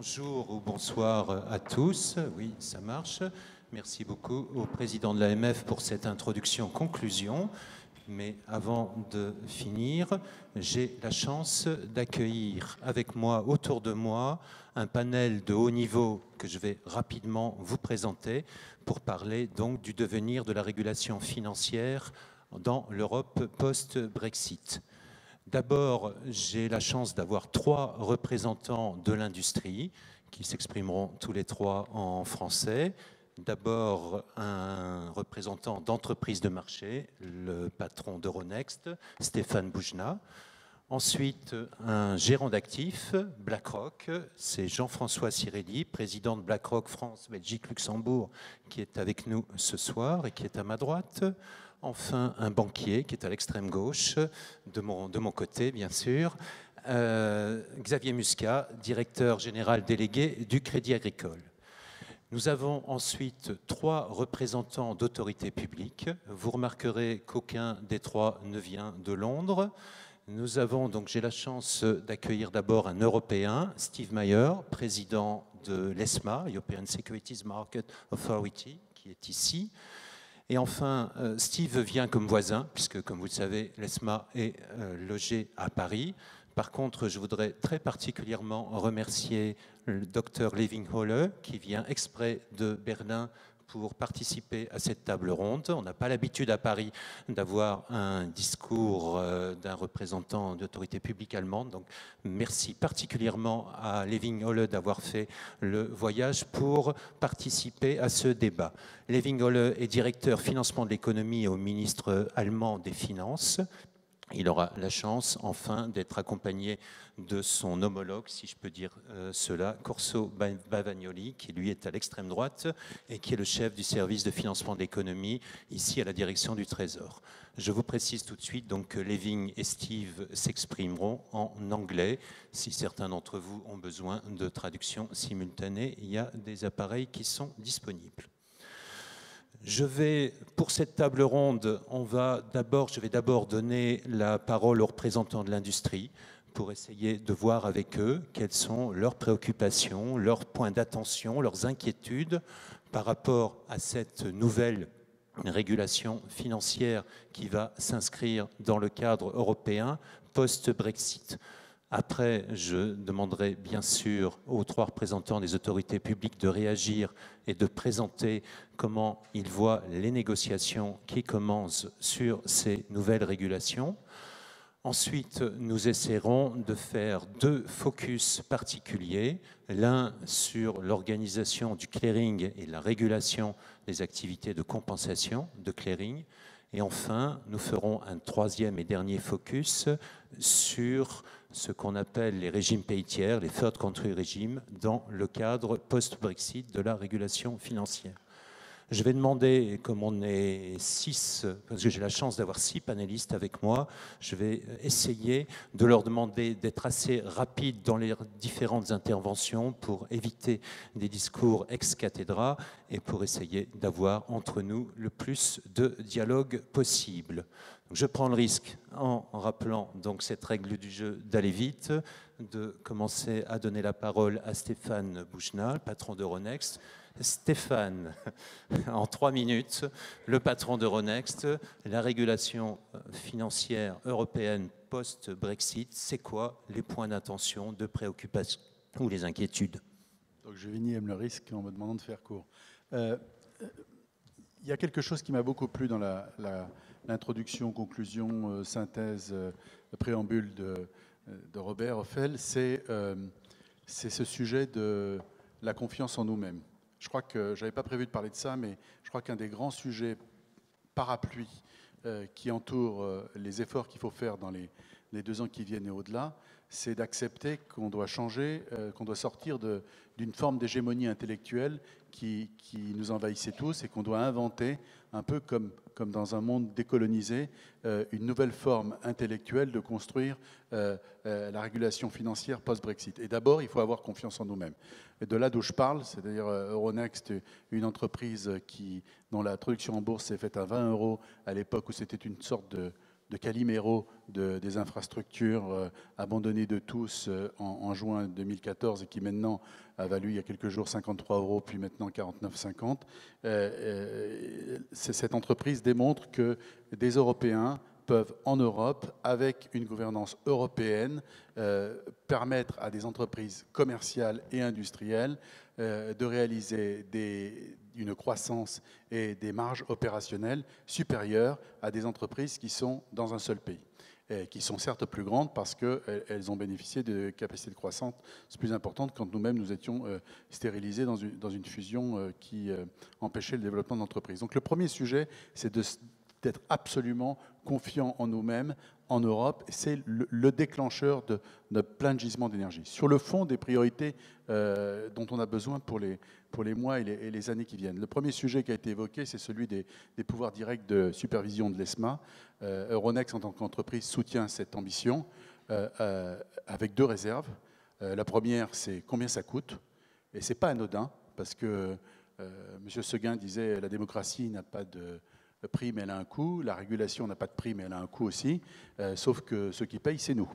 Bonjour ou bonsoir à tous. Oui, ça marche. Merci beaucoup au président de l'AMF pour cette introduction-conclusion. Mais avant de finir, j'ai la chance d'accueillir avec moi, autour de moi, un panel de haut niveau que je vais rapidement vous présenter pour parler donc du devenir de la régulation financière dans l'Europe post-Brexit. D'abord, j'ai la chance d'avoir 3 représentants de l'industrie qui s'exprimeront tous les 3 en français. D'abord, un représentant d'entreprise de marché, le patron d'Euronext, Stéphane Boujna. Ensuite, un gérant d'actifs, BlackRock, c'est Jean-François Cirelli, président de BlackRock France, Belgique, Luxembourg, qui est avec nous ce soir et qui est à ma droite. Enfin, un banquier qui est à l'extrême gauche, de mon côté, bien sûr, Xavier Muscat, directeur général délégué du Crédit Agricole. Nous avons ensuite 3 représentants d'autorités publiques. Vous remarquerez qu'aucun des 3 ne vient de Londres. Nous avons donc, j'ai la chance d'accueillir d'abord un Européen, Steve Mayer, président de l'ESMA, European Securities Market Authority, qui est ici. Et enfin, Steve vient comme voisin, puisque comme vous le savez, l'ESMA est logé à Paris. Par contre, je voudrais très particulièrement remercier le docteur Leving-Holle, qui vient exprès de Berlin pour participer à cette table ronde. On n'a pas l'habitude à Paris d'avoir un discours d'un représentant d'autorité publique allemande. Donc, merci particulièrement à Leving-Holle d'avoir fait le voyage pour participer à ce débat. Leving-Holle est directeur financement de l'économie au ministre allemand des Finances. Il aura la chance, enfin, d'être accompagné de son homologue, si je peux dire cela, Corso Bavagnoli, qui lui est à l'extrême droite et qui est le chef du service de financement de l'économie, ici à la direction du Trésor. Je vous précise tout de suite donc, que Leving et Steve s'exprimeront en anglais. Si certains d'entre vous ont besoin de traduction simultanée, il y a des appareils qui sont disponibles. Pour cette table ronde, je vais d'abord donner la parole aux représentants de l'industrie pour essayer de voir avec eux quelles sont leurs préoccupations, leurs points d'attention, leurs inquiétudes par rapport à cette nouvelle régulation financière qui va s'inscrire dans le cadre européen post-Brexit. Après, je demanderai bien sûr aux 3 représentants des autorités publiques de réagir et de présenter comment ils voient les négociations qui commencent sur ces nouvelles régulations. Ensuite, nous essaierons de faire 2 focus particuliers, l'un sur l'organisation du clearing et la régulation des activités de compensation de clearing. Et enfin, nous ferons un 3e et dernier focus sur ce qu'on appelle les régimes pays tiers, les third country regimes, dans le cadre post-Brexit de la régulation financière. Je vais demander, comme on est 6, parce que j'ai la chance d'avoir 6 panélistes avec moi, je vais essayer de leur demander d'être assez rapides dans les différentes interventions pour éviter des discours ex cathedra et pour essayer d'avoir entre nous le plus de dialogue possible. Donc je prends le risque, en rappelant donc cette règle du jeu, d'aller vite, de commencer à donner la parole à Stéphane Boujna, patron d'Euronext. Stéphane, en 3 minutes, le patron d'Euronext, la régulation financière européenne post-Brexit, c'est quoi les points d'attention, de préoccupation ou les inquiétudes? Donc je vais nier le risque en me demandant de faire court. Il y a quelque chose qui m'a beaucoup plu dans l'introduction, conclusion, synthèse, préambule de Robert Ophel, c'est ce sujet de la confiance en nous-mêmes. Je crois que je n'avais pas prévu de parler de ça, mais je crois qu'un des grands sujets parapluies qui entourent les efforts qu'il faut faire dans les 2 ans qui viennent et au-delà, c'est d'accepter qu'on doit changer, qu'on doit sortir d'une forme d'hégémonie intellectuelle qui nous envahissait tous et qu'on doit inventer, un peu comme dans un monde décolonisé, une nouvelle forme intellectuelle de construire la régulation financière post-Brexit. Et d'abord, il faut avoir confiance en nous-mêmes. Et de là d'où je parle, c'est-à-dire Euronext, une entreprise dont la traduction en bourse s'est faite à 20 € à l'époque où c'était une sorte Calimero des infrastructures abandonnées de tous en juin 2014 et qui maintenant a valu il y a quelques jours 53 €, puis maintenant 49,50 €. Cette entreprise démontre que des Européens peuvent en Europe, avec une gouvernance européenne, permettre à des entreprises commerciales et industrielles de réaliser une croissance et des marges opérationnelles supérieures à des entreprises qui sont dans un seul pays, et qui sont certes plus grandes parce qu'elles ont bénéficié de capacités de croissance plus importantes quand nous-mêmes nous étions stérilisés dans une fusion qui empêchait le développement de l'entreprise. Donc le premier sujet, c'est d'être absolument confiant en nous-mêmes, en Europe. C'est le déclencheur de plein de gisements d'énergie. Sur le fond des priorités dont on a besoin pour les mois et les années qui viennent. Le premier sujet qui a été évoqué, c'est celui des pouvoirs directs de supervision de l'ESMA. Euronext, en tant qu'entreprise, soutient cette ambition avec deux réserves. La première, c'est combien ça coûte. Et ce n'est pas anodin, parce que M. Seguin disait la démocratie n'a pas de prix, mais elle a un coût. La régulation n'a pas de prix, mais elle a un coût aussi. Sauf que ceux qui payent, c'est nous.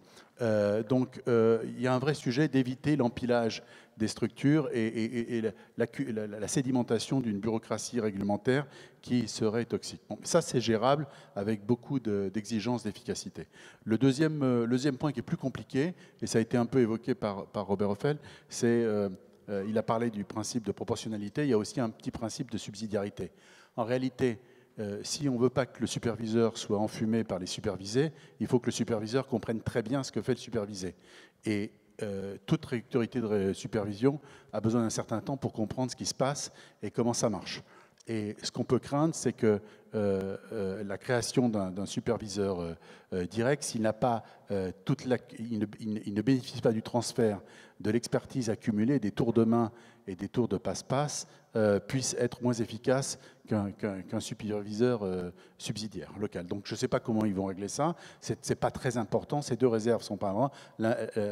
Donc, il y a un vrai sujet d'éviter l'empilage des structures et la sédimentation d'une bureaucratie réglementaire qui serait toxique. Bon, ça, c'est gérable avec beaucoup d'exigences d'efficacité. Le deuxième point qui est plus compliqué, et ça a été un peu évoqué par Robert Ophel, c'est il a parlé du principe de proportionnalité. Il y a aussi un petit principe de subsidiarité. En réalité, si on ne veut pas que le superviseur soit enfumé par les supervisés, il faut que le superviseur comprenne très bien ce que fait le supervisé. Et toute autorité de supervision a besoin d'un certain temps pour comprendre ce qui se passe et comment ça marche. Et ce qu'on peut craindre, c'est que la création d'un superviseur direct, s'il n'a pas il ne bénéficie pas du transfert de l'expertise accumulée, des tours de main et des tours de passe-passe, puisse être moins efficace qu'un superviseur subsidiaire local. Donc je ne sais pas comment ils vont régler ça. C'est pas très important. Ces deux réserves sont pas loin.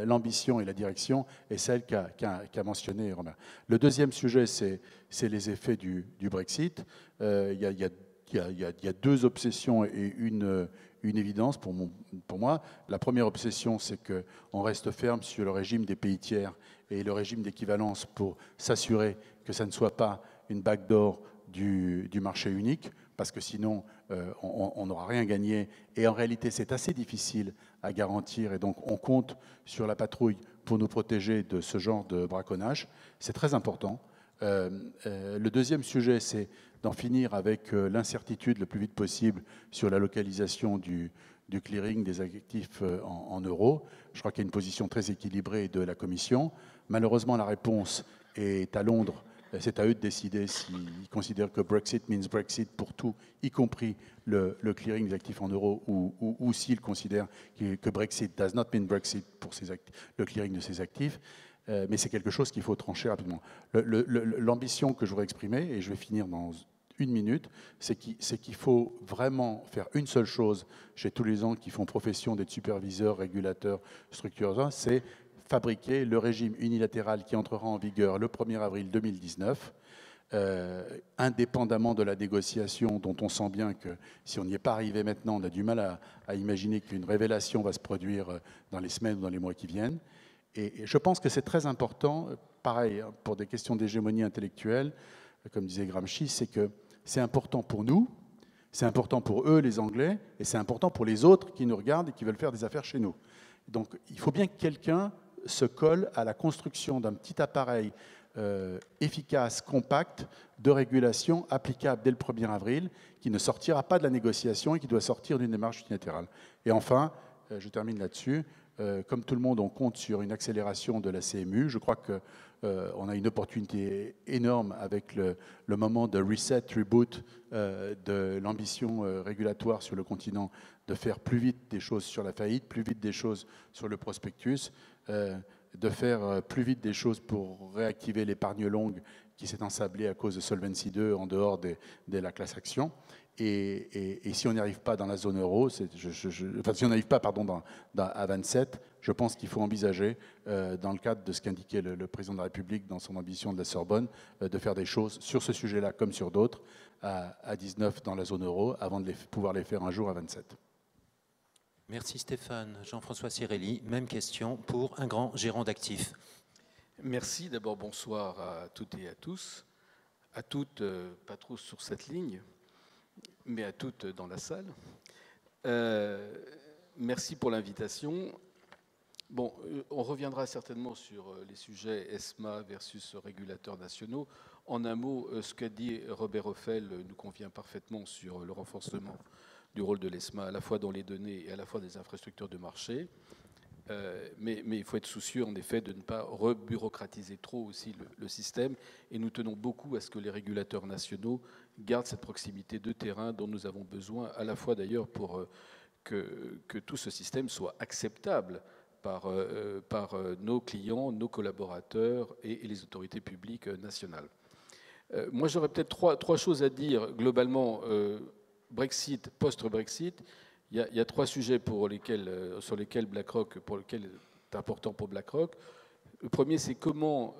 L'ambition et la direction est celle qu'a mentionné Romain. Le deuxième sujet, c'est les effets du Brexit. Il y a deux obsessions et une évidence pour moi. La première obsession, c'est qu'on reste ferme sur le régime des pays tiers et le régime d'équivalence pour s'assurer que ça ne soit pas une backdoor du marché unique, parce que sinon, on n'aura rien gagné. Et en réalité, c'est assez difficile à garantir, et donc on compte sur la patrouille pour nous protéger de ce genre de braconnage. C'est très important. Le deuxième sujet, c'est d'en finir avec l'incertitude le plus vite possible sur la localisation du clearing des actifs en euros. Je crois qu'il y a une position très équilibrée de la Commission. Malheureusement, la réponse est à Londres. C'est à eux de décider s'ils considèrent que Brexit means Brexit pour tout, y compris le clearing des actifs en euros, ou s'ils considèrent que Brexit does not mean Brexit pour le clearing de ces actifs. Mais c'est quelque chose qu'il faut trancher rapidement. L'ambition que je voudrais exprimer, et je vais finir dans une minute, c'est qu'il faut vraiment faire une seule chose chez tous les gens qui font profession d'être superviseurs, régulateurs, structureurs, c'est fabriquer le régime unilatéral qui entrera en vigueur le 1er avril 2019, indépendamment de la négociation dont on sent bien que si on n'y est pas arrivé maintenant, on a du mal à imaginer qu'une révélation va se produire dans les semaines ou dans les mois qui viennent. Et je pense que c'est très important, pareil, pour des questions d'hégémonie intellectuelle, comme disait Gramsci, c'est que c'est important pour nous, c'est important pour eux, les Anglais, et c'est important pour les autres qui nous regardent et qui veulent faire des affaires chez nous. Donc il faut bien que quelqu'un se colle à la construction d'un petit appareil efficace, compact, de régulation applicable dès le 1er avril, qui ne sortira pas de la négociation et qui doit sortir d'une démarche unilatérale. Et enfin, je termine là-dessus, comme tout le monde, on compte sur une accélération de la CMU. Je crois qu'on a une opportunité énorme avec le moment de reset, reboot de l'ambition régulatoire sur le continent, de faire plus vite des choses sur la faillite, plus vite des choses sur le prospectus, de faire plus vite des choses pour réactiver l'épargne longue qui s'est ensablée à cause de Solvency II en dehors de la classe action. Et si on n'y arrive pas dans la zone euro, si on n'arrive pas à 27, je pense qu'il faut envisager, dans le cadre de ce qu'indiquait le président de la République dans son ambition de la Sorbonne, de faire des choses sur ce sujet-là comme sur d'autres, à 19 dans la zone euro, avant de pouvoir les faire un jour à 27. Merci Stéphane. Jean-François Cirelli, même question pour un grand gérant d'actifs. Merci. D'abord, bonsoir à toutes et à tous. À toutes, pas trop sur cette ligne, mais à toutes dans la salle. Merci pour l'invitation. Bon, on reviendra certainement sur les sujets ESMA versus régulateurs nationaux. En un mot, ce qu'a dit Robert Ophel nous convient parfaitement sur le renforcement du rôle de l'ESMA, à la fois dans les données et à la fois des infrastructures de marché. Mais il faut être soucieux, en effet, de ne pas rebureaucratiser trop aussi le système. Et nous tenons beaucoup à ce que les régulateurs nationaux gardent cette proximité de terrain dont nous avons besoin, à la fois d'ailleurs pour que tout ce système soit acceptable par nos clients, nos collaborateurs et les autorités publiques nationales. Moi, j'aurais peut-être trois choses à dire globalement. Brexit, post-Brexit, il y a trois sujets sur lesquels BlackRock, pour lesquels c'est important pour BlackRock. Le premier, c'est comment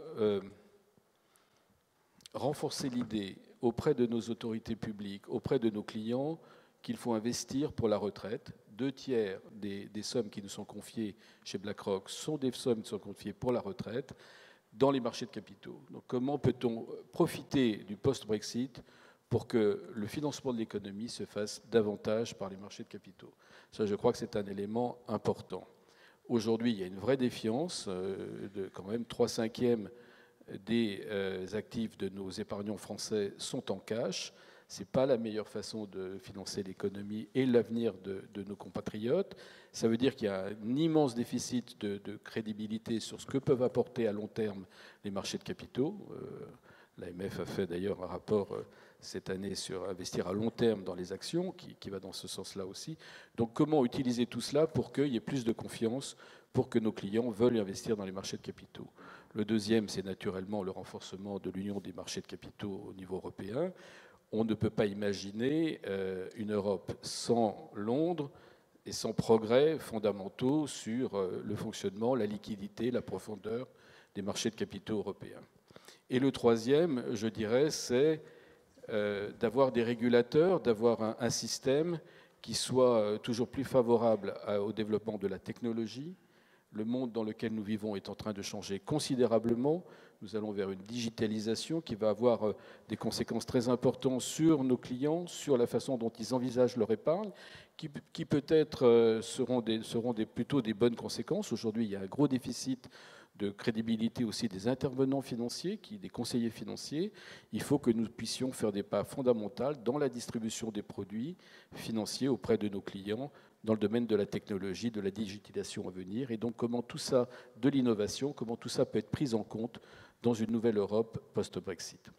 renforcer l'idée auprès de nos autorités publiques, auprès de nos clients, qu'il faut investir pour la retraite. 2/3 des sommes qui nous sont confiées chez BlackRock sont des sommes qui sont confiées pour la retraite dans les marchés de capitaux. Donc comment peut-on profiter du post-Brexit pour que le financement de l'économie se fasse davantage par les marchés de capitaux? Ça, je crois que c'est un élément important. Aujourd'hui, il y a une vraie défiance de quand même 3/5 des actifs de nos épargnants français sont en cash. Ce n'est pas la meilleure façon de financer l'économie et l'avenir de nos compatriotes. Ça veut dire qu'il y a un immense déficit de crédibilité sur ce que peuvent apporter à long terme les marchés de capitaux. L'AMF a fait d'ailleurs un rapport cette année sur investir à long terme dans les actions, qui va dans ce sens-là aussi. Donc comment utiliser tout cela pour qu'il y ait plus de confiance, pour que nos clients veuillent investir dans les marchés de capitaux? Le deuxième, c'est naturellement le renforcement de l'union des marchés de capitaux au niveau européen. On ne peut pas imaginer une Europe sans Londres et sans progrès fondamentaux sur le fonctionnement, la liquidité, la profondeur des marchés de capitaux européens. Et le troisième, je dirais, c'est d'avoir des régulateurs, d'avoir un système qui soit toujours plus favorable au développement de la technologie. Le monde dans lequel nous vivons est en train de changer considérablement. Nous allons vers une digitalisation qui va avoir des conséquences très importantes sur nos clients, sur la façon dont ils envisagent leur épargne, qui peut-être seront plutôt des bonnes conséquences. Aujourd'hui, il y a un gros déficit de crédibilité aussi des intervenants financiers, des conseillers financiers. Il faut que nous puissions faire des pas fondamentaux dans la distribution des produits financiers auprès de nos clients, dans le domaine de la technologie, de la digitalisation à venir. Et donc, comment tout ça, de l'innovation, comment tout ça peut être pris en compte dans une nouvelle Europe post-Brexit.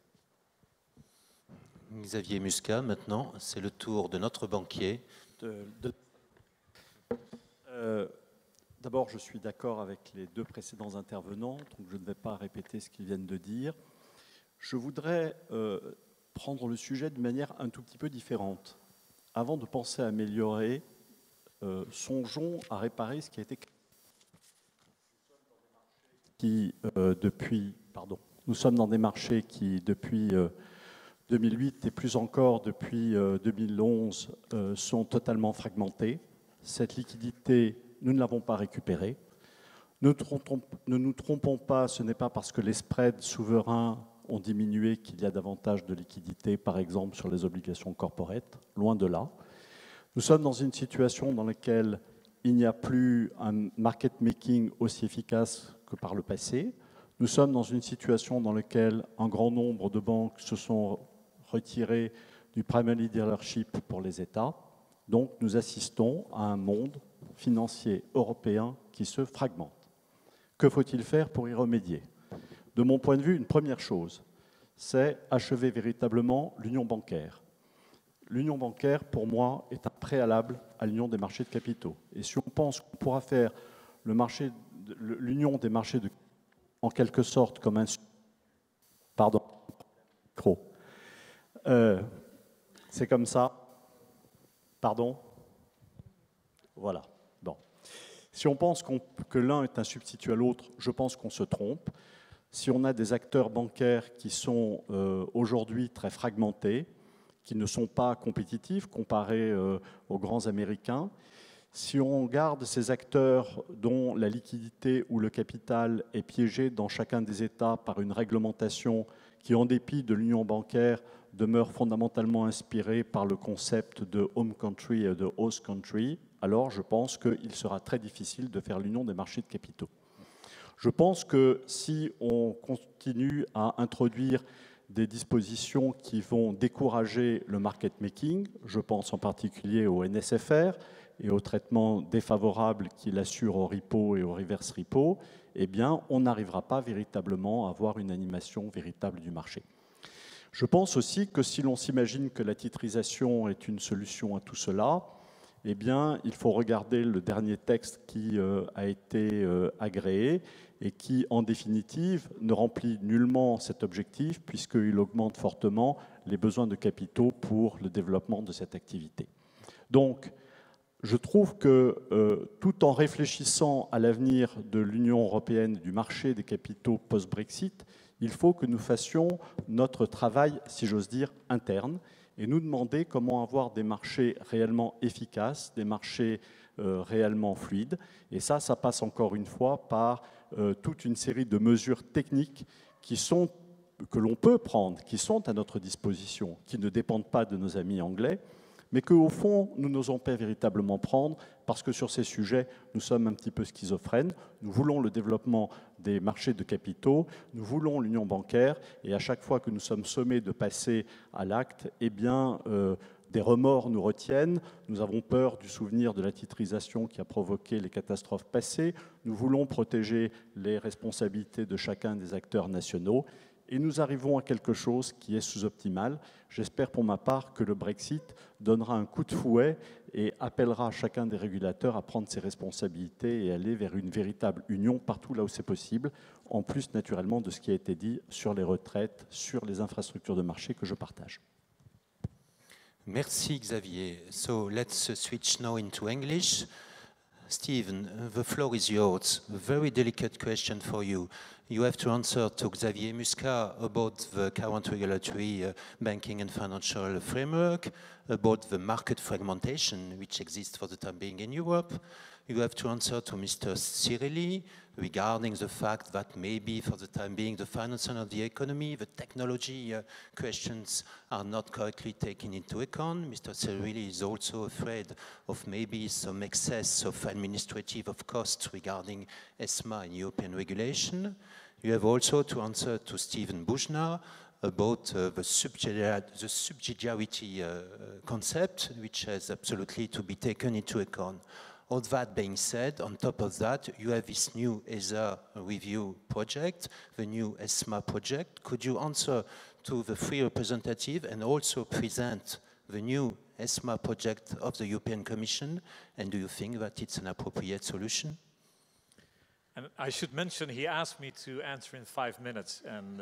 Xavier Muscat, maintenant, c'est le tour de notre banquier. D'abord, je suis d'accord avec les deux précédents intervenants, donc je ne vais pas répéter ce qu'ils viennent de dire. Je voudrais prendre le sujet d'une manière un tout petit peu différente. Avant de penser à améliorer, songeons à réparer ce qui a été Nous sommes dans des marchés qui, depuis 2008 et plus encore depuis 2011, sont totalement fragmentés. Cette liquidité, nous ne l'avons pas récupérée. Ne nous trompons pas, ce n'est pas parce que les spreads souverains ont diminué qu'il y a davantage de liquidité, par exemple sur les obligations corporate, loin de là. Nous sommes dans une situation dans laquelle il n'y a plus un market making aussi efficace que par le passé. Nous sommes dans une situation dans laquelle un grand nombre de banques se sont retirées du primary dealership pour les États. Donc nous assistons à un monde financier européen qui se fragmente. Que faut-il faire pour y remédier? De mon point de vue, une première chose, c'est achever véritablement l'union bancaire. L'union bancaire, pour moi, est un préalable à l'union des marchés de capitaux. Et si on pense qu'on pourra faire l'union des marchés de en quelque sorte comme un... Pardon. C'est comme ça. Pardon. Voilà. Bon. Si on pense que l'un est un substitut à l'autre, je pense qu'on se trompe. Si on a des acteurs bancaires qui sont aujourd'hui très fragmentés, qui ne sont pas compétitifs comparés aux grands Américains, Si on regarde ces acteurs dont la liquidité ou le capital est piégé dans chacun des États par une réglementation qui, en dépit de l'union bancaire, demeure fondamentalement inspirée par le concept de home country et de host country, alors je pense qu'il sera très difficile de faire l'union des marchés de capitaux. Je pense que si on continue à introduire des dispositions qui vont décourager le market making, je pense en particulier au NSFR et au traitement défavorable qu'il assure au repo et au reverse repo, eh bien, on n'arrivera pas véritablement à avoir une animation véritable du marché. Je pense aussi que si l'on s'imagine que la titrisation est une solution à tout cela, eh bien, il faut regarder le dernier texte qui a été agréé et qui, en définitive, ne remplit nullement cet objectif puisqu'il augmente fortement les besoins de capitaux pour le développement de cette activité. Donc, je trouve que tout en réfléchissant à l'avenir de l'Union européenne, du marché des capitaux post-Brexit, il faut que nous fassions notre travail, si j'ose dire, interne et nous demander comment avoir des marchés réellement efficaces, des marchés réellement fluides. Et ça passe encore une fois par toute une série de mesures techniques que l'on peut prendre, qui sont à notre disposition, qui ne dépendent pas de nos amis anglais, mais qu'au fond, nous n'osons pas véritablement prendre, parce que sur ces sujets, nous sommes un petit peu schizophrènes. Nous voulons le développement des marchés de capitaux, nous voulons l'union bancaire, et à chaque fois que nous sommes sommés de passer à l'acte, eh bien, des remords nous retiennent, nous avons peur du souvenir de la titrisation qui a provoqué les catastrophes passées, nous voulons protéger les responsabilités de chacun des acteurs nationaux, et nous arrivons à quelque chose qui est sous-optimal. J'espère pour ma part que le Brexit donnera un coup de fouet et appellera chacun des régulateurs à prendre ses responsabilités et aller vers une véritable union partout là où c'est possible, en plus naturellement de ce qui a été dit sur les retraites, sur les infrastructures de marché que je partage. Merci Xavier. So let's switch now into English. Stephen, the floor is yours. A very delicate question for you. You have to answer to Xavier Muscat about the current regulatory banking and financial framework, about the market fragmentation which exists for the time being in Europe. You have to answer to Mr. Cirilli regarding the fact that maybe for the time being the financing of the economy, the technology questions are not correctly taken into account. Mr. Cirilli is also afraid of maybe some excess of administrative costs regarding ESMA and European regulation. You have also to answer to Stephen Buchner about the subsidiarity concept, which has absolutely to be taken into account. All that being said, on top of that, you have this new ESA review project, the new ESMA project. Could you answer to the three representatives and also present the new ESMA project of the European Commission? And do you think that it's an appropriate solution? And I should mention, he asked me to answer in 5 minutes, and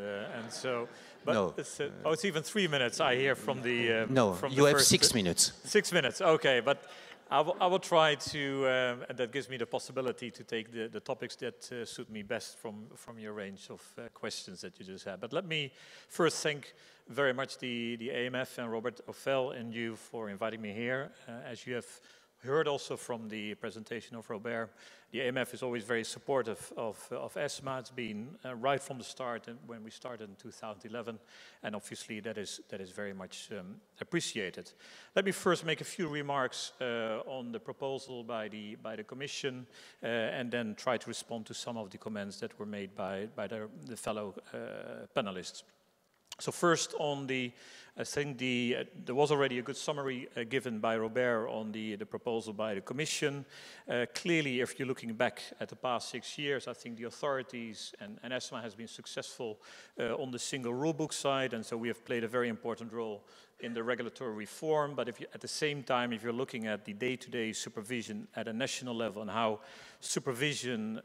so. But no, it's even 3 minutes. I hear from the. No, from you the have first 6 minutes. 6 minutes, okay, but I will try to, and that gives me the possibility to take the topics that suit me best from your range of questions that you just had. But let me first thank very much the AMF and Robert Ophel and you for inviting me here. As you have heard also from the presentation of Robert, the AMF is always very supportive of ESMA. It's been right from the start when we started in 2011, and obviously that is very much appreciated. Let me first make a few remarks on the proposal by the Commission, and then try to respond to some of the comments that were made by the fellow panelists. So first on I think there was already a good summary given by Robert on the proposal by the Commission. Clearly, if you're looking back at the past 6 years, I think the authorities and ESMA has been successful on the single rulebook side, and so we have played a very important role in the regulatory reform. But at the same time, if you're looking at the day-to-day supervision at a national level and how supervision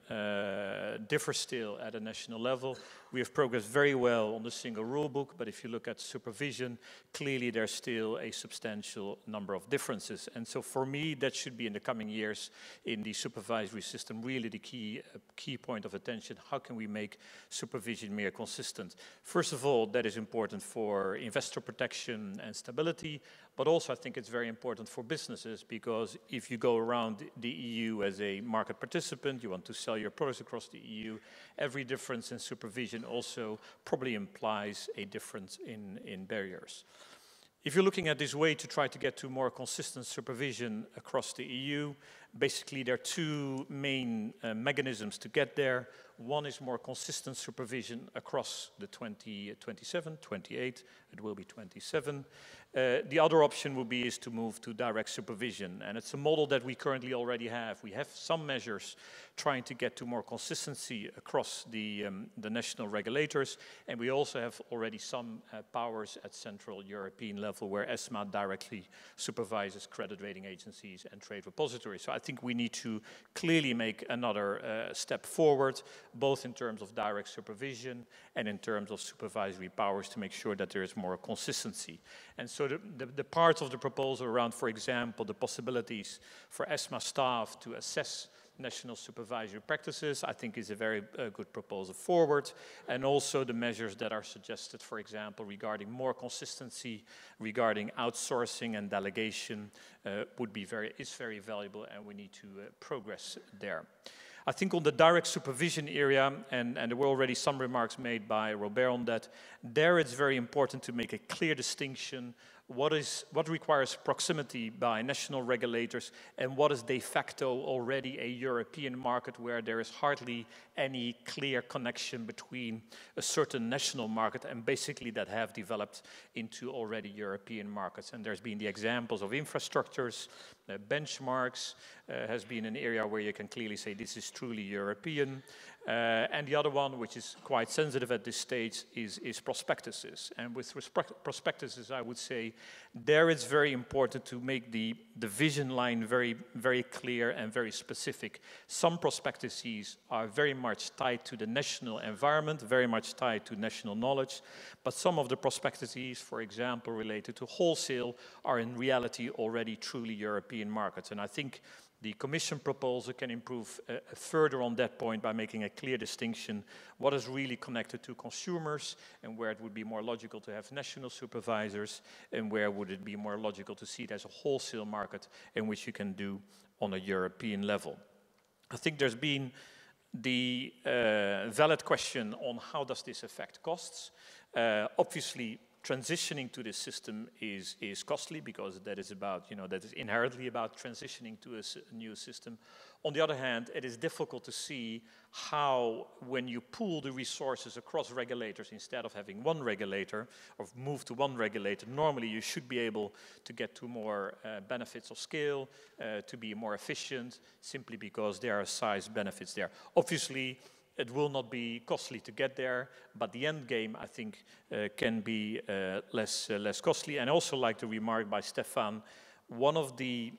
differs still at a national level, we have progressed very well on the single rulebook. But if you look at supervision, supervision, clearly there's still a substantial number of differences. And so for me, that should be in the coming years in the supervisory system really the key point of attention. How can we make supervision more consistent? First of all, that is important for investor protection and stability, but also I think it's very important for businesses, because if you go around the EU as a market participant, you want to sell your products across the EU, every difference in supervision also probably implies a difference in barriers. If you're looking at this way to try to get to more consistent supervision across the EU, basically there are two main mechanisms to get there. One is more consistent supervision across the 27, 28, it will be 27. The other option is to move to direct supervision, and it's a model that we currently already have. We have some measures trying to get to more consistency across the national regulators, and we also have already some powers at Central European level where ESMA directly supervises credit rating agencies and trade repositories. So I think we need to clearly make another step forward, both in terms of direct supervision and in terms of supervisory powers, to make sure that there is more consistency. And so the parts of the proposal around, for example, the possibilities for ESMA staff to assess national supervisory practices, I think is a very good proposal forward. And also the measures that are suggested, for example, regarding more consistency, regarding outsourcing and delegation is very valuable, and we need to progress there. I think on the direct supervision area, and there were already some remarks made by Robert on that, there it's very important to make a clear distinction what requires proximity by national regulators and what is de facto already a European market where there is hardly any clear connection between a certain national market and basically that have developed into already European markets. And there's been the examples of infrastructures, benchmarks has been an area where you can clearly say this is truly European. And the other one, which is quite sensitive at this stage, is prospectuses. And with prospectuses, I would say there it's very important to make the vision line very, very clear and very specific. Some prospectuses are very much tied to the national environment, very much tied to national knowledge, but some of the prospectuses, for example, related to wholesale, are in reality already truly European markets. And I think the Commission proposal can improve further on that point by making a clear distinction what is really connected to consumers and where it would be more logical to have national supervisors and where would it be more logical to see it as a wholesale market in which you can do on a European level. I think there's been the valid question on how does this affect costs. Obviously, transitioning to this system is costly because that is about, that is inherently about transitioning to a new system. On the other hand, it is difficult to see how, when you pool the resources across regulators instead of having one regulator or move to one regulator, normally you should be able to get to more benefits of scale, to be more efficient, simply because there are size benefits there. Obviously, it will not be costly to get there, but the end game, I think, can be less costly. And I also like the remark by Stefan, one of the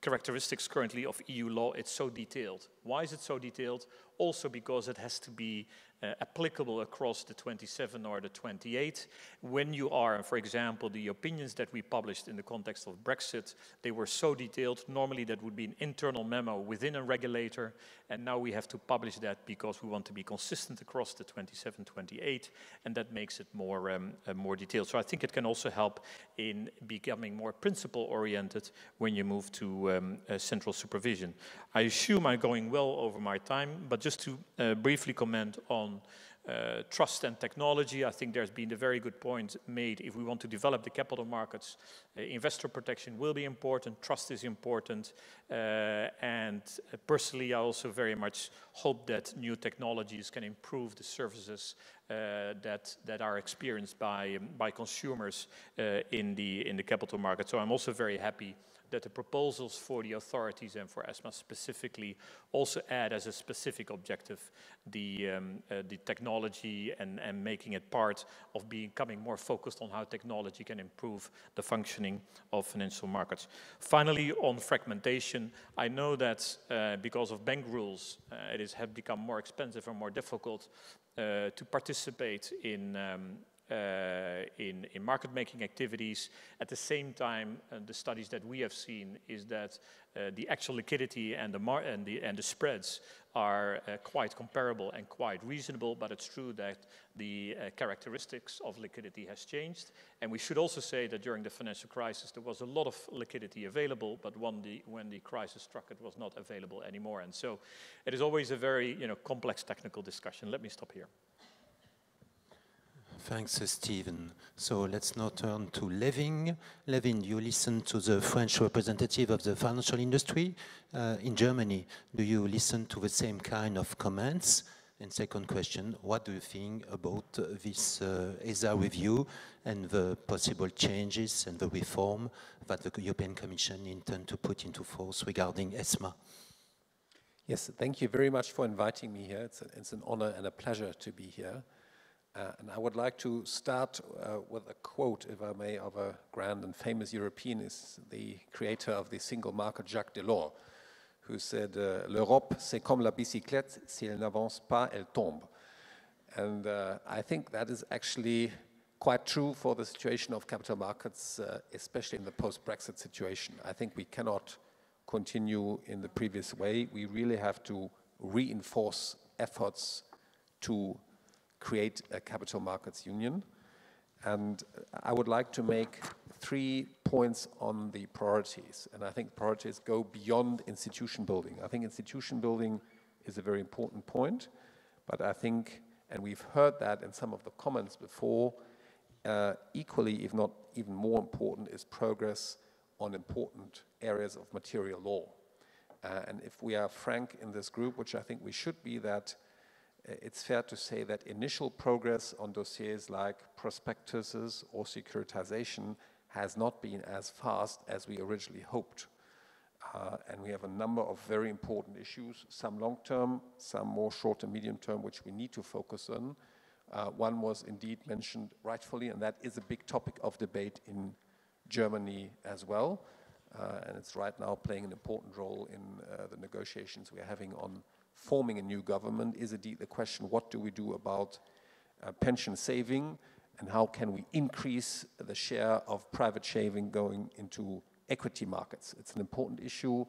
characteristics currently of EU law, it's so detailed. Why is it so detailed? Also because it has to be applicable across the 27 or the 28. When you are, for example, the opinions that we published in the context of Brexit, they were so detailed. Normally that would be an internal memo within a regulator, and now we have to publish that because we want to be consistent across the 27, 28, and that makes it more detailed. So I think it can also help in becoming more principle-oriented when you move to central supervision. I assume I'm going well over my time, but just to briefly comment on trust and technology, I think there's been a very good point made. If we want to develop the capital markets, investor protection will be important, trust is important, and personally I also very much hope that new technologies can improve the services that are experienced by consumers in the capital market. So I'm also very happy that the proposals for the authorities and for ESMA specifically also add as a specific objective the technology and making it part of becoming more focused on how technology can improve the functioning of financial markets. Finally, on fragmentation, I know that because of bank rules, it has become more expensive and more difficult to participate in in market-making activities. At the same time, the studies that we have seen is that the actual liquidity and the spreads are quite comparable and quite reasonable, but it's true that the characteristics of liquidity has changed. And we should also say that during the financial crisis, there was a lot of liquidity available, but when the crisis struck, it was not available anymore. And so it is always a very complex technical discussion. Let me stop here. Thanks, Stephen. So let's now turn to Levin. Levin, you listened to the French representative of the financial industry in Germany. Do you listen to the same kind of comments? And second question, what do you think about this ESA review and the possible changes and the reform that the European Commission intend to put into force regarding ESMA? Yes, thank you very much for inviting me here. It's an honor and a pleasure to be here. And I would like to start with a quote, if I may, of a grand and famous European, is the creator of the single market, Jacques Delors, who said, "L'Europe, c'est comme la bicyclette, si elle n'avance pas, elle tombe." And I think that is actually quite true for the situation of capital markets, especially in the post-Brexit situation. I think we cannot continue in the previous way. We really have to reinforce efforts to create a capital markets union. And I would like to make 3 points on the priorities. And I think priorities go beyond institution building. I think institution building is a very important point, but I think, and we've heard that in some of the comments before, equally, if not even more important, is progress on important areas of material law. And if we are frank in this group, which I think we should be, that it's fair to say that initial progress on dossiers like prospectuses or securitization has not been as fast as we originally hoped. And we have a number of very important issues, some long-term, some more short and medium-term, which we need to focus on. One was indeed mentioned rightfully, and that is a big topic of debate in Germany as well. And it's right now playing an important role in the negotiations we are having on forming a new government, is indeed the question, what do we do about pension saving, and how can we increase the share of private saving going into equity markets? It's an important issue.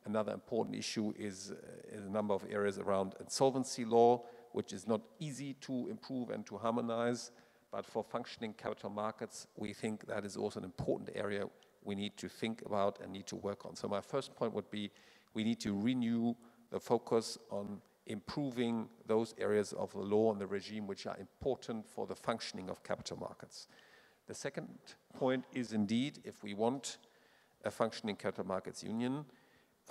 Another important issue is a number of areas around insolvency law, which is not easy to improve and to harmonize, but for functioning capital markets, we think that is also an important area we need to think about and need to work on. So my first point would be, we need to renew the focus on improving those areas of the law and the regime which are important for the functioning of capital markets. The second point is indeed, if we want a functioning capital markets union,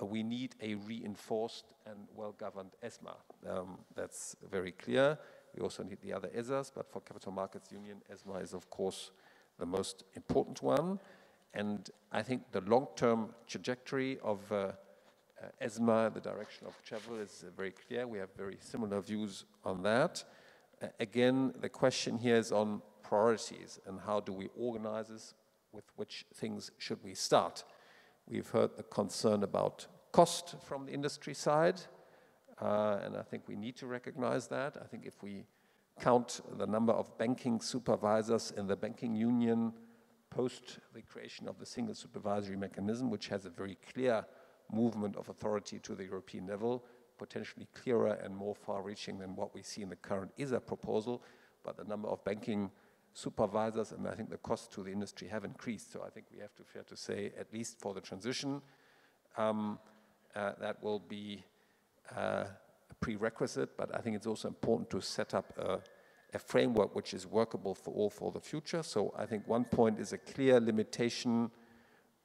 we need a reinforced and well-governed ESMA. That's very clear. We also need the other ESAs, but for capital markets union, ESMA is of course the most important one. And I think the long-term trajectory of ESMA, the direction of travel, is very clear. We have very similar views on that. Again, the question here is on priorities and how do we organize this, with which things should we start. We've heard the concern about cost from the industry side, and I think we need to recognize that. I think if we count the number of banking supervisors in the banking union post the creation of the single supervisory mechanism, which has a very clear movement of authority to the European level, potentially clearer and more far-reaching than what we see in the current ESA proposal, but the number of banking supervisors and I think the costs to the industry have increased. So I think we have to fair to say, at least for the transition, that will be a prerequisite, but I think it's also important to set up a framework which is workable for all for the future. So I think one point is a clear limitation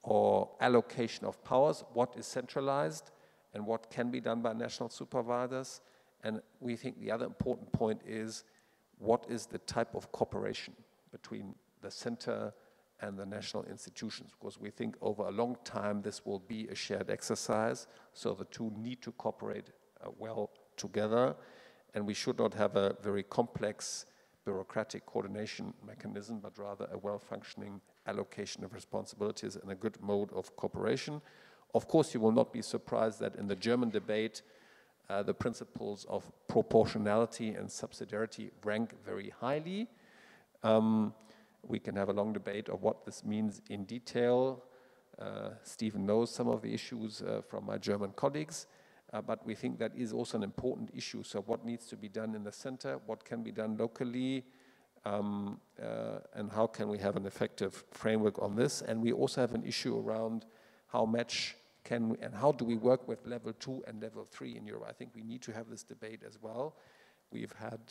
or allocation of powers, what is centralized and what can be done by national supervisors. And we think the other important point is what is the type of cooperation between the center and the national institutions, because we think over a long time this will be a shared exercise, so the two need to cooperate well together, and we should not have a very complex bureaucratic coordination mechanism, but rather a well-functioning allocation of responsibilities and a good mode of cooperation. Of course, you will not be surprised that in the German debate, the principles of proportionality and subsidiarity rank very highly. We can have a long debate of what this means in detail. Stephen knows some of the issues from my German colleagues, but we think that is also an important issue. So what needs to be done in the center, what can be done locally, and how can we have an effective framework on this? And we also have an issue around how much can we, and how do we work with level 2 and level 3 in Europe? I think we need to have this debate as well. We've heard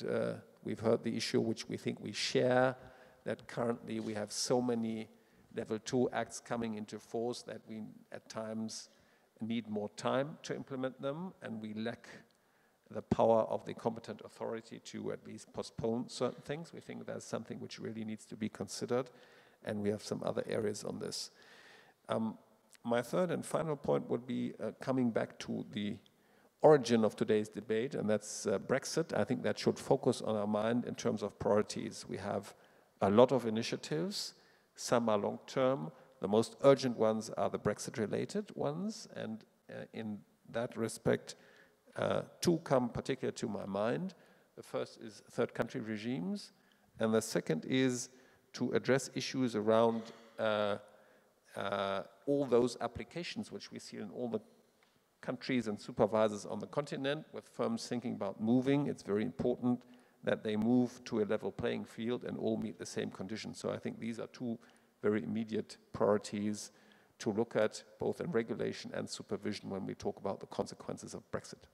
the issue which we think we share, that currently we have so many level 2 acts coming into force that we at times need more time to implement them, and we lack the power of the competent authority to at least postpone certain things. We think that's something which really needs to be considered, and we have some other areas on this. My third and final point would be coming back to the origin of today's debate, and that's Brexit. I think that should focus on our mind in terms of priorities. We have a lot of initiatives. Some are long-term. The most urgent ones are the Brexit-related ones, and in that respect, two come particularly to my mind. The first is third country regimes, and the second is to address issues around all those applications which we see in all the countries and supervisors on the continent, with firms thinking about moving. It's very important that they move to a level playing field and all meet the same conditions. So I think these are two very immediate priorities to look at, both in regulation and supervision, when we talk about the consequences of Brexit.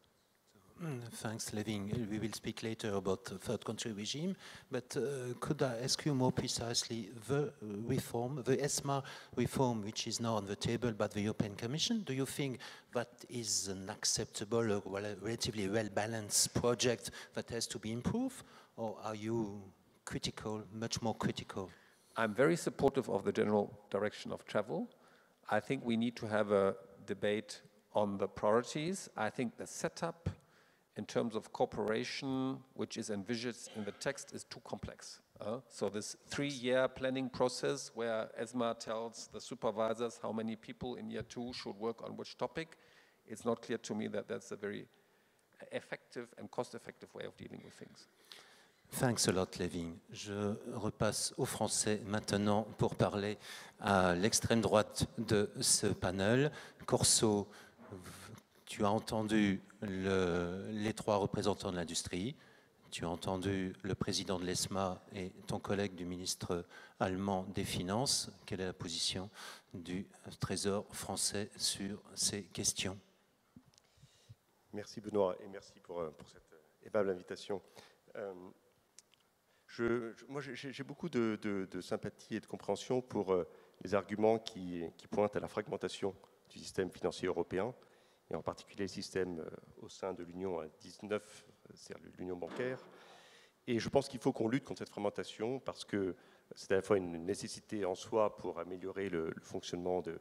Thanks, Levin. We will speak later about the third country regime, but could I ask you more precisely, the reform, the ESMA reform, which is now on the table by the European Commission, do you think that is an acceptable or relatively well-balanced project that has to be improved, or are you critical, much more critical? I'm very supportive of the general direction of travel. I think we need to have a debate on the priorities. I think the setup in terms of cooperation, which is envisaged in the text, is too complex. So this 3-year planning process where ESMA tells the supervisors how many people in year 2 should work on which topic, it's not clear to me that that's a very effective and cost-effective way of dealing with things. Thanks a lot, Levin. Je repasse au français maintenant pour parler à l'extrême droite de ce panel. Corso, tu as entendu les 3 représentants de l'industrie, tu as entendu le président de l'ESMA et ton collègue du ministre allemand des Finances. Quelle est la position du Trésor français sur ces questions? Merci Benoît et merci pour cette aimable invitation. Moi, j'ai beaucoup de sympathie et de compréhension pour les arguments qui pointent à la fragmentation du système financier européen, et en particulier le système au sein de l'Union à 19, c'est-à-dire l'Union bancaire. Et je pense qu'il faut qu'on lutte contre cette fragmentation parce que c'est à la fois une nécessité en soi pour améliorer le fonctionnement, le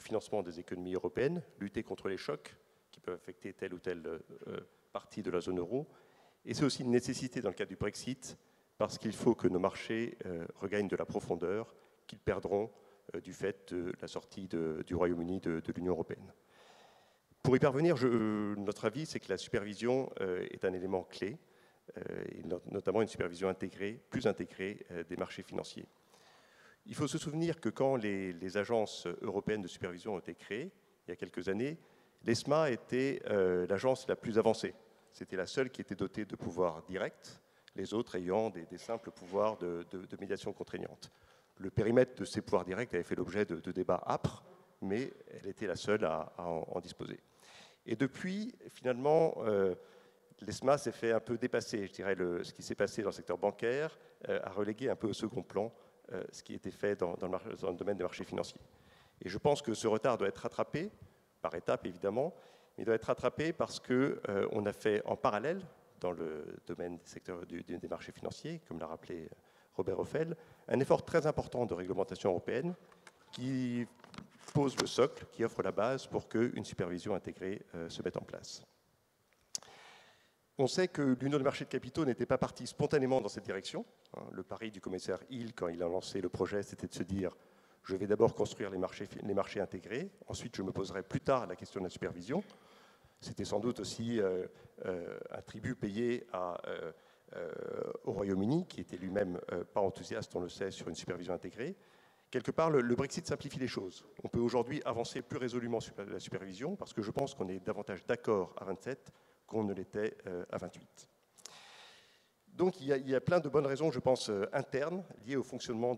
financement des économies européennes, lutter contre les chocs qui peuvent affecter telle ou telle partie de la zone euro. Et c'est aussi une nécessité dans le cadre du Brexit parce qu'il faut que nos marchés regagnent de la profondeur qu'ils perdront du fait de la sortie du Royaume-Uni de l'Union européenne. Pour y parvenir, notre avis, c'est que la supervision est un élément clé, et notamment une supervision intégrée, plus intégrée des marchés financiers. Il faut se souvenir que quand les agences européennes de supervision ont été créées, il y a quelques années, l'ESMA était l'agence la plus avancée. C'était la seule qui était dotée de pouvoirs directs, les autres ayant des simples pouvoirs de médiation contraignante. Le périmètre de ces pouvoirs directs avait fait l'objet de débats âpres, mais elle était la seule à en disposer. Et depuis, finalement, l'ESMA s'est fait un peu dépasser. Je dirais ce qui s'est passé dans le secteur bancaire a relégué un peu au second plan ce qui était fait dans le domaine des marchés financiers. Et je pense que ce retard doit être rattrapé, par étapes évidemment, mais il doit être rattrapé parce qu'on a fait en parallèle, dans le domaine des marchés financiers, comme l'a rappelé Robert Ophèle, un effort très important de réglementation européenne qui pose le socle, qui offre la base pour qu'une supervision intégrée se mette en place. On sait que l'Union des marchés de capitaux n'était pas partie spontanément dans cette direction. Le pari du commissaire Hill, quand il a lancé le projet, c'était de se dire « je vais d'abord construire les marchés intégrés, ensuite je me poserai plus tard la question de la supervision ». C'était sans doute aussi un tribut payé à au Royaume-Uni, qui était lui-même pas enthousiaste, on le sait, sur une supervision intégrée. Quelque part, le Brexit simplifie les choses. On peut aujourd'hui avancer plus résolument sur la supervision, parce que je pense qu'on est davantage d'accord à 27 qu'on ne l'était à 28. Donc il y a plein de bonnes raisons, je pense, internes, liées au fonctionnement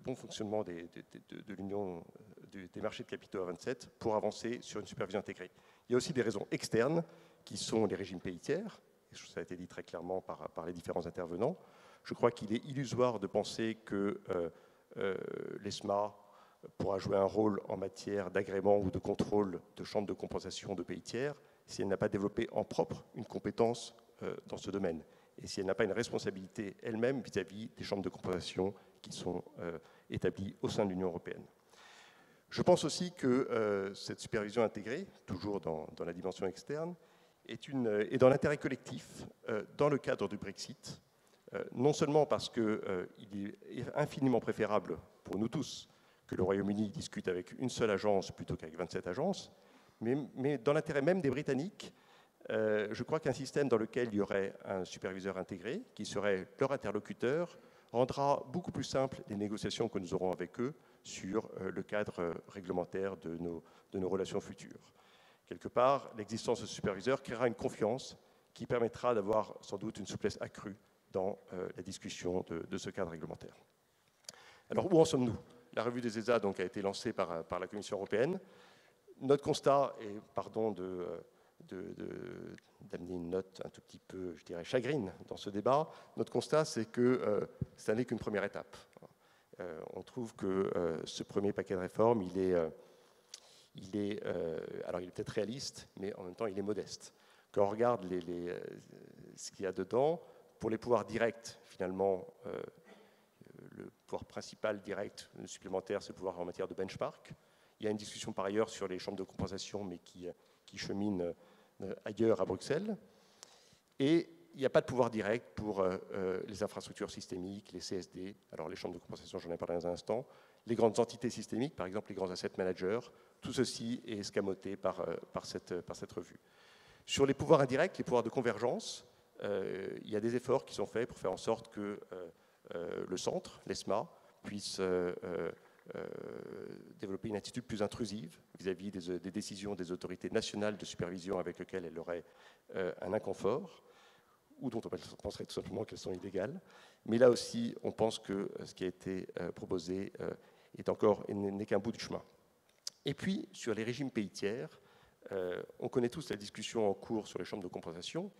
bon fonctionnement de l'Union des marchés de capitaux à 27 pour avancer sur une supervision intégrée. Il y a aussi des raisons externes, qui sont les régimes pays tiers, et ça a été dit très clairement par les différents intervenants. Je crois qu'il est illusoire de penser que l'ESMA pourra jouer un rôle en matière d'agrément ou de contrôle de chambres de compensation de pays tiers si elle n'a pas développé en propre une compétence dans ce domaine et si elle n'a pas une responsabilité elle-même vis-à-vis des chambres de compensation qui sont établies au sein de l'Union européenne. Je pense aussi que cette supervision intégrée, toujours dans la dimension externe, est dans l'intérêt collectif dans le cadre du Brexit, non seulement parce qu'il est infiniment préférable pour nous tous que le Royaume-Uni discute avec une seule agence plutôt qu'avec 27 agences, mais dans l'intérêt même des Britanniques, je crois qu'un système dans lequel il y aurait un superviseur intégré, qui serait leur interlocuteur, rendra beaucoup plus simple les négociations que nous aurons avec eux sur le cadre réglementaire de nos relations futures. Quelque part, l'existence de ce superviseur créera une confiance qui permettra d'avoir sans doute une souplesse accrue dans la discussion de ce cadre réglementaire. Alors, où en sommes-nous? La revue des ESA donc, a été lancée par la Commission européenne. Notre constat, et pardon d'amener une note un tout petit peu, je dirais, chagrine dans ce débat, notre constat, c'est que ça n'est qu'une première étape. On trouve que ce premier paquet de réformes, il est peut-être réaliste, mais en même temps, il est modeste. Quand on regarde ce qu'il y a dedans, pour les pouvoirs directs, finalement, le pouvoir principal direct, le supplémentaire, c'est le pouvoir en matière de benchmark. Il y a une discussion par ailleurs sur les chambres de compensation, mais qui chemine ailleurs à Bruxelles. Et il n'y a pas de pouvoir direct pour les infrastructures systémiques, les CSD, alors les chambres de compensation, j'en ai parlé dans un instant, les grandes entités systémiques, par exemple les grands asset managers, tout ceci est escamoté par cette revue. Sur les pouvoirs indirects, les pouvoirs de convergence, il y a des efforts qui sont faits pour faire en sorte que le centre, l'ESMA, puisse développer une attitude plus intrusive vis-à-vis des décisions des autorités nationales de supervision avec lesquelles elle aurait un inconfort, ou dont on penserait tout simplement qu'elles sont illégales. Mais là aussi, on pense que ce qui a été proposé n'est qu'un bout du chemin. Et puis, sur les régimes pays tiers, on connaît tous la discussion en cours sur les chambres de compensation,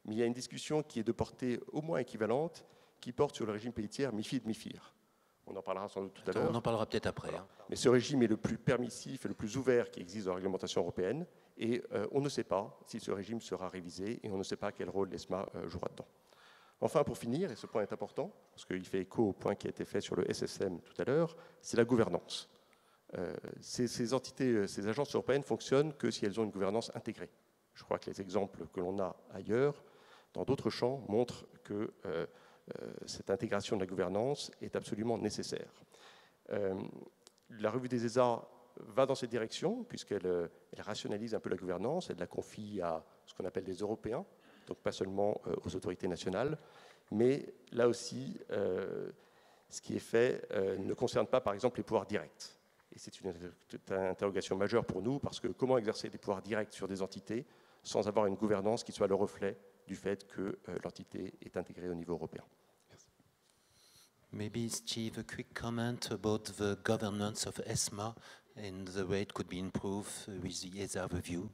mais il y a une discussion qui est de portée au moins équivalente, qui porte sur le régime pays tiers MiFID-MiFIR. On en parlera sans doute tout à l'heure. On en parlera peut-être après. Voilà. Mais ce régime est le plus permissif et le plus ouvert qui existe dans la réglementation européenne. Et on ne sait pas si ce régime sera révisé et on ne sait pas quel rôle l'ESMA jouera dedans. Enfin, pour finir, et ce point est important, parce qu'il fait écho au point qui a été fait sur le SSM tout à l'heure, c'est la gouvernance. Ces entités, ces agences européennes fonctionnent que si elles ont une gouvernance intégrée. Je crois que les exemples que l'on a ailleurs, dans d'autres champs, montrent que cette intégration de la gouvernance est absolument nécessaire. La revue des ESA va dans cette direction, puisqu'elle rationalise un peu la gouvernance, elle la confie à ce qu'on appelle des Européens, donc pas seulement aux autorités nationales, mais là aussi, ce qui est fait ne concerne pas, par exemple, les pouvoirs directs. Et c'est une interrogation majeure pour nous, parce que comment exercer des pouvoirs directs sur des entités sans avoir une gouvernance qui soit le reflet du fait que l'entité est intégrée au niveau européen. Merci. Maybe, Steve, a quick comment about the governance of ESMA and the way it could be improved with the ESA review.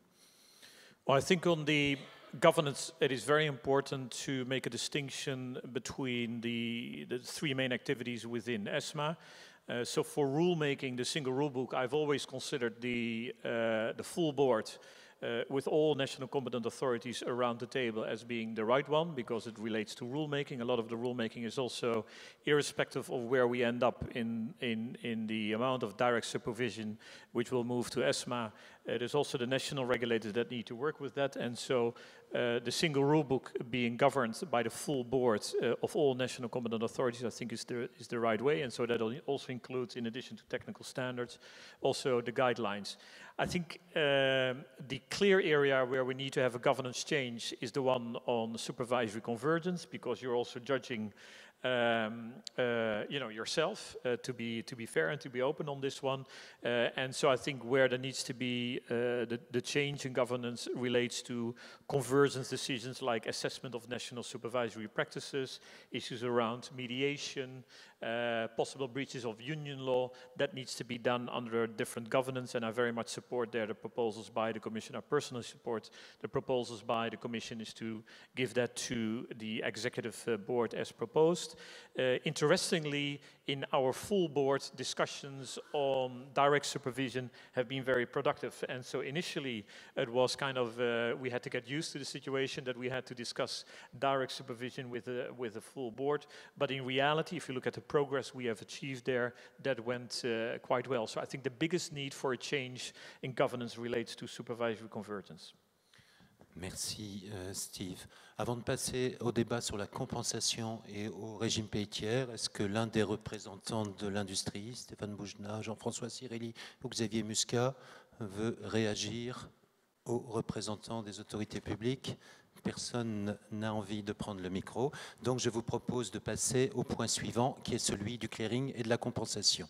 Well, I think on the governance, it is very important to make a distinction between the three main activities within ESMA. So for rulemaking, the single rulebook, I've always considered the full board with all national competent authorities around the table as being the right one, because it relates to rulemaking. A lot of the rulemaking is also irrespective of where we end up in the amount of direct supervision which will move to ESMA. There's also the national regulators that need to work with that. And so the single rule book being governed by the full board of all national competent authorities, I think is the right way. And so that also includes, in addition to technical standards, also the guidelines. I think the clear area where we need to have a governance change is the one on supervisory convergence, because you're also judging yourself to be fair and to be open on this one. And so I think where there needs to be the change in governance relates to convergence decisions like assessment of national supervisory practices, issues around mediation, possible breaches of union law. That needs to be done under different governance, and I very much support there the proposals by the Commission. I personally support the proposals by the Commission is to give that to the Executive Board as proposed. Interestingly, in our full board, discussions on direct supervision have been very productive. And so initially, it was kind of, we had to get used to the situation that we had to discuss direct supervision with the full board. But in reality, if you look at the progress we have achieved there, that went quite well. So I think the biggest need for a change in governance relates to supervisory convergence. Merci Steve. Avant de passer au débat sur la compensation et au régime pays tiers, est-ce que l'un des représentants de l'industrie, Stéphane Boujna, Jean-François Cirelli ou Xavier Muscat, veut réagir aux représentants des autorités publiques? Personne n'a envie de prendre le micro. Donc je vous propose de passer au point suivant, qui est celui du clearing et de la compensation.